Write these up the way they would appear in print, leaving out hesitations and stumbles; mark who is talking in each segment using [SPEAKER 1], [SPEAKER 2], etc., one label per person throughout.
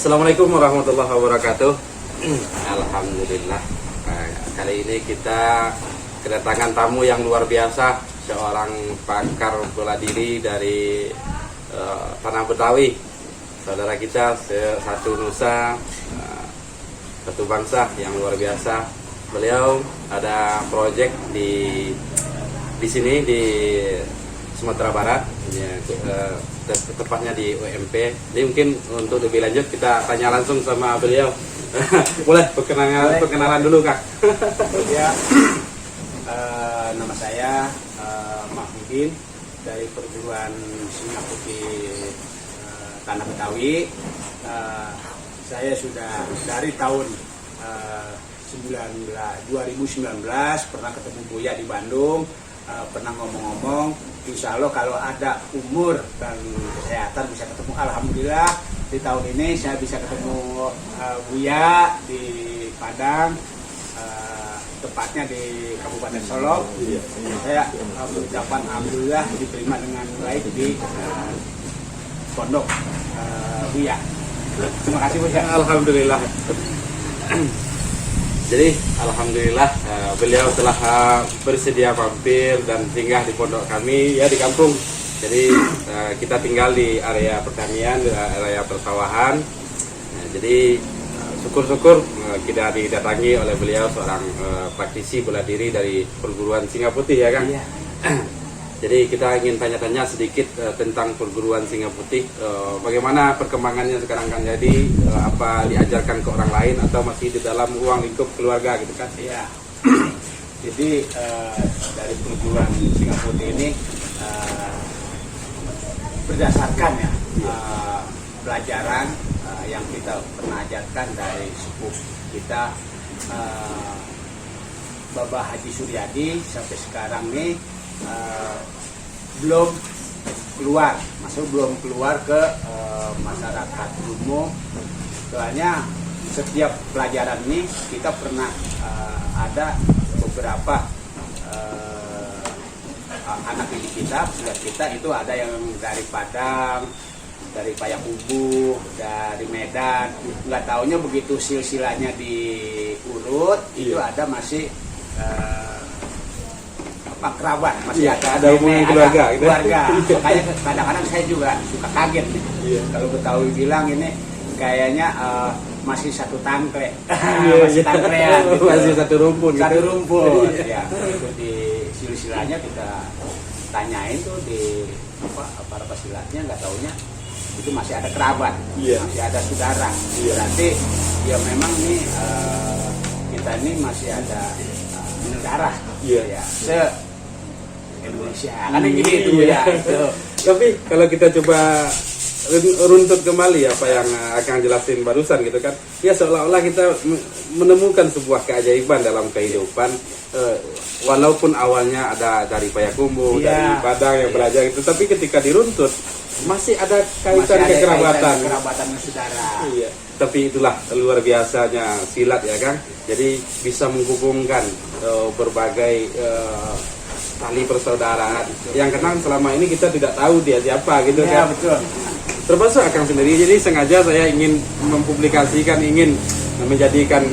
[SPEAKER 1] Assalamualaikum warahmatullahi wabarakatuh. Alhamdulillah. Kali ini kita kedatangan tamu yang luar biasa, seorang pakar bela diri dari tanah Betawi. Saudara kita satu nusa, satu bangsa yang luar biasa. Beliau ada proyek di sini di Sumatera Barat, tepatnya di UMP. Jadi mungkin untuk lebih lanjut kita tanya langsung sama beliau. Boleh perkenalan dulu, Kak?
[SPEAKER 2] Ya, nama saya Mahmudin dari perguruan Singa Putih Tanah Betawi. Saya sudah dari tahun 2019 pernah ketemu Buya di Bandung. Pernah ngomong-ngomong, insya Allah kalau ada umur dan kesehatan bisa ketemu. Alhamdulillah di tahun ini saya bisa ketemu Buya di Padang, tepatnya di Kabupaten Solok. Saya mengucapkan alhamdulillah diterima dengan baik di pondok Buya. Terima kasih Buya.
[SPEAKER 1] Alhamdulillah. Jadi alhamdulillah beliau telah bersedia mampir dan singgah di pondok kami ya di kampung. Jadi kita tinggal di area pertanian, di area persawahan. Jadi syukur-syukur kita didatangi oleh beliau, seorang praktisi bela diri dari perguruan Singa Putih ya Kang.
[SPEAKER 2] Iya.
[SPEAKER 1] Jadi kita ingin tanya-tanya sedikit tentang perguruan Singa Putih, bagaimana perkembangannya sekarang kan, jadi apa diajarkan ke orang lain atau masih di dalam ruang lingkup keluarga gitu kan?
[SPEAKER 2] Iya. Jadi dari perguruan Singa Putih ini berdasarkan ya pelajaran yang kita pernah ajarkan dari sepuh kita Bapak Haji Suryadi sampai sekarang nih belum keluar ke masyarakat umum. Soalnya setiap pelajaran ini kita pernah ada beberapa anak didik kita, pelajar kita itu ada yang dari Padang, dari Payakumbuh, dari Medan. Nggak taunya begitu silsilahnya diurut, itu ada masih kerabat, masih ada
[SPEAKER 1] hubungan keluarga, gitu.
[SPEAKER 2] Makanya kadang-kadang saya juga suka kaget kalau Betawi bilang ini kayaknya masih satu tangkre, masih tangkrean, gitu.
[SPEAKER 1] Masih satu rumpun.
[SPEAKER 2] Ya, itu di silsilahnya kita tanyain tuh di para pesilatnya, nggak taunya itu masih ada kerabat, masih ada saudara. Berarti ya memang nih kita ini masih ada darah, Indonesia kan gitu ya.
[SPEAKER 1] Tapi kalau kita coba runtut kembali apa yang akan jelasin barusan gitu kan, ya seolah-olah kita menemukan sebuah keajaiban dalam kehidupan, walaupun awalnya ada dari Payakumbuh, dari Padang yang belajar gitu, tapi ketika diruntut masih ada kaitan kekerabatan
[SPEAKER 2] saudara.
[SPEAKER 1] Iya. Tapi itulah luar biasanya silat ya Kang. Jadi bisa menghubungkan berbagai tali persaudaraan yang kenal selama ini kita tidak tahu dia siapa gitu kan.
[SPEAKER 2] Betul.
[SPEAKER 1] Termasuk Akang sendiri. Jadi sengaja saya ingin mempublikasikan, ingin menjadikan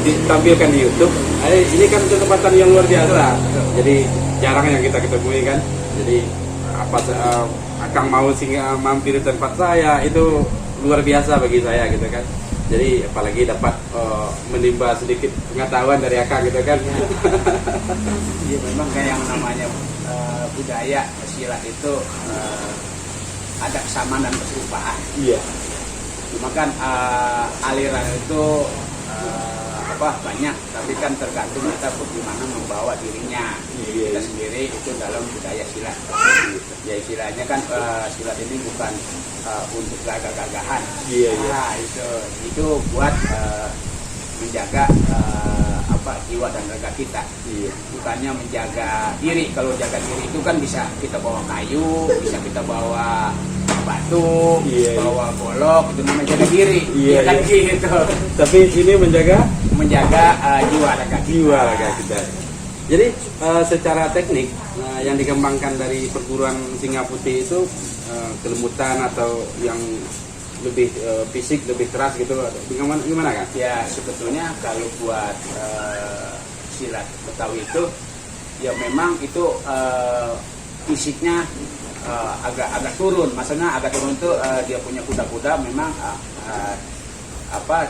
[SPEAKER 1] ditampilkan di YouTube. Ini kan kesempatan yang luar biasa. Jadi jarang yang kita ketemui kan. Jadi apa Akang mau singgah mampir di tempat saya itu luar biasa bagi saya gitu kan. Jadi apalagi dapat menimba sedikit pengetahuan dari Akang gitu kan.
[SPEAKER 2] Iya, memang kayak yang namanya budaya silat itu ada kesamaan dan keserupaan.
[SPEAKER 1] Iya.
[SPEAKER 2] Cuma kan aliran itu banyak, tapi kan tergantung kita bagaimana membawa dirinya. Kita sendiri itu dalam budaya silat. Ya istilahnya kan silat ini bukan untuk gagah-gagahan. Nah, itu buat menjaga jiwa dan raga kita. Bukannya menjaga diri. Kalau jaga diri itu kan bisa kita bawa kayu, bisa kita bawa batu, bawa golok, itu namanya jaga diri. Kan gitu.
[SPEAKER 1] Tapi ini menjaga
[SPEAKER 2] jiwa raga kita.
[SPEAKER 1] Jadi secara teknik yang dikembangkan dari perguruan Singa Putih itu kelembutan atau yang lebih fisik, lebih keras gitu, gimana kan?
[SPEAKER 2] Ya sebetulnya kalau buat silat Betawi itu ya memang itu fisiknya agak turun, maksudnya agak turun itu dia punya kuda-kuda memang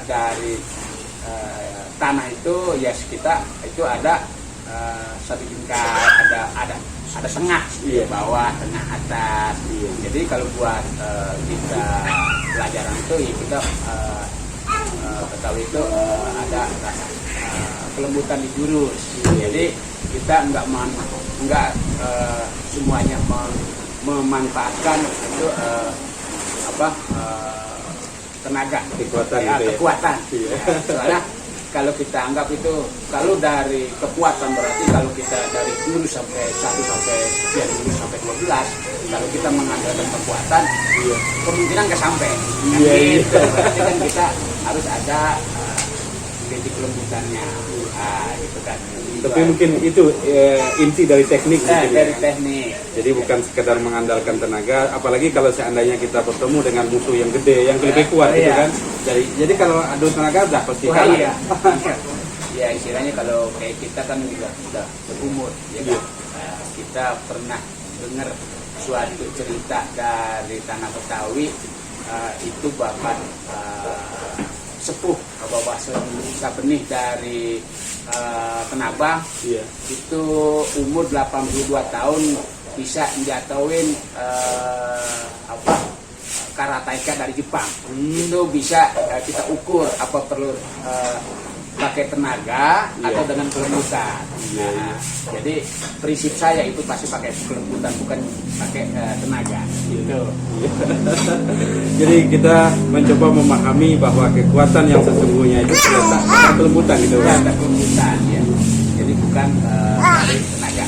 [SPEAKER 2] dari tanah itu ya kita itu ada satu tingkat, ada tengah di bawah, tengah, atas. Jadi kalau buat kita pelajaran itu ya kita Betawi itu ada rasa kelembutan di jurus. Jadi kita nggak semuanya memanfaatkan itu tenaga,
[SPEAKER 1] kekuatan,
[SPEAKER 2] ya,
[SPEAKER 1] gitu ya.
[SPEAKER 2] kekuatan. Soalnya kalau kita anggap itu, kalau dari kekuatan berarti kalau kita dari jurus sampai 1 sampai sekian jurus sampai 12, kalau kita mengandalkan kekuatan, kemungkinan nggak sampai. Gitu. Berarti kan kita harus ada titik kelembutannya, gitu kan.
[SPEAKER 1] Tapi mungkin itu inti dari teknik mungkin,
[SPEAKER 2] dari
[SPEAKER 1] ya.
[SPEAKER 2] teknik.
[SPEAKER 1] Jadi bukan sekedar mengandalkan tenaga, apalagi kalau seandainya kita bertemu dengan musuh yang gede, yang lebih kuat gitu kan. Jadi kalau adu tenaga udah pasti kalah.
[SPEAKER 2] Iya. Ya istilahnya kalau kayak kita kan juga sudah berumur, ya kan. Kita pernah dengar suatu cerita dari tanah Betawi, itu bapak sepuh Bapak Sabenih dari Tenabang, itu umur 82 tahun bisa jatuhin karateka dari Jepang. Itu bisa kita ukur apa perlu pakai tenaga atau dengan kelembutan. Jadi prinsip saya itu pasti pakai kelembutan, bukan pakai tenaga. Gitu.
[SPEAKER 1] Jadi kita mencoba memahami bahwa kekuatan yang sesungguhnya itu terletak pada kelembutan gitu kan.
[SPEAKER 2] Kelembutan ya. Jadi bukan dari tenaga.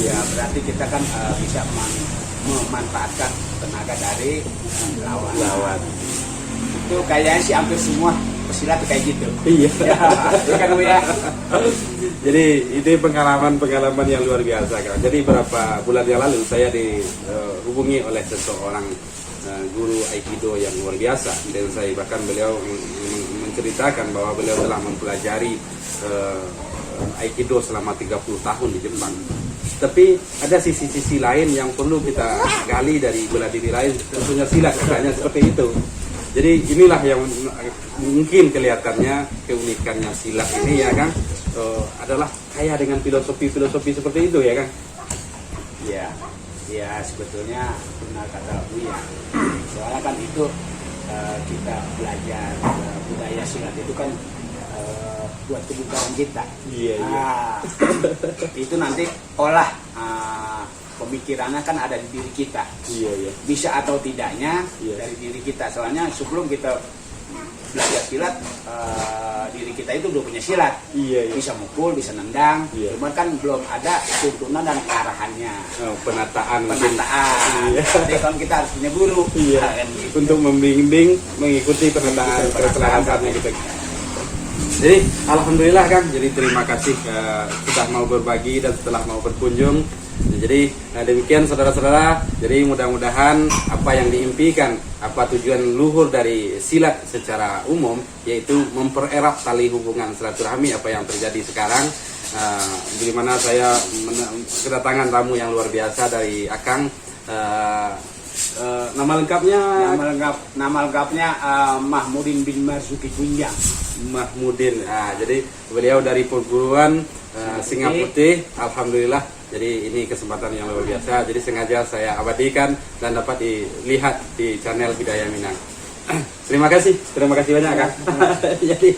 [SPEAKER 2] Ya berarti kita kan bisa memanfaatkan tenaga dari lawan. Itu kayaknya sih hampir semua pesilat kayak gitu.
[SPEAKER 1] Iya.
[SPEAKER 2] Ya kan Bu ya.
[SPEAKER 1] Jadi itu pengalaman yang luar biasa kan. Jadi beberapa bulan yang lalu saya dihubungi oleh seseorang guru Aikido yang luar biasa, dan saya bahkan beliau menceritakan bahwa beliau telah mempelajari Aikido selama 30 tahun di Jepang. Tapi ada sisi-sisi lain yang perlu kita gali dari bela diri lain, tentunya silat katanya seperti itu. Jadi inilah yang mungkin kelihatannya keunikannya silat ini ya kan, adalah kaya dengan filosofi seperti itu ya kan.
[SPEAKER 2] Ya sebetulnya benar kata Buya. Soalnya kan itu kita belajar budaya silat itu kan buat kebugaran kita. Itu nanti olah pemikirannya kan ada di diri kita. Bisa atau tidaknya dari diri kita. Soalnya sebelum kita belajar silat, diri kita itu udah punya silat. Bisa mukul, bisa nendang. Cuman kan belum ada tuntunan dan arahannya.
[SPEAKER 1] Penataan.
[SPEAKER 2] Jadi kan kita harus punya guru. Kan, gitu.
[SPEAKER 1] Untuk membimbing mengikuti penataan gitu. Jadi alhamdulillah Kang, jadi terima kasih sudah mau berbagi dan setelah mau berkunjung. Jadi demikian saudara-saudara, jadi mudah-mudahan apa yang diimpikan, apa tujuan luhur dari silat secara umum, yaitu mempererat tali hubungan silaturahmi apa yang terjadi sekarang. Di mana saya kedatangan tamu yang luar biasa dari Akang. Nama lengkapnya Mahmudin bin Marzuki Kunjang. Mahmudin. Jadi beliau dari perguruan Singa Putih. Alhamdulillah. Jadi ini kesempatan yang luar biasa. Jadi sengaja saya abadikan dan dapat dilihat di channel Bidayah Minang. Terima kasih banyak Kang. Jadi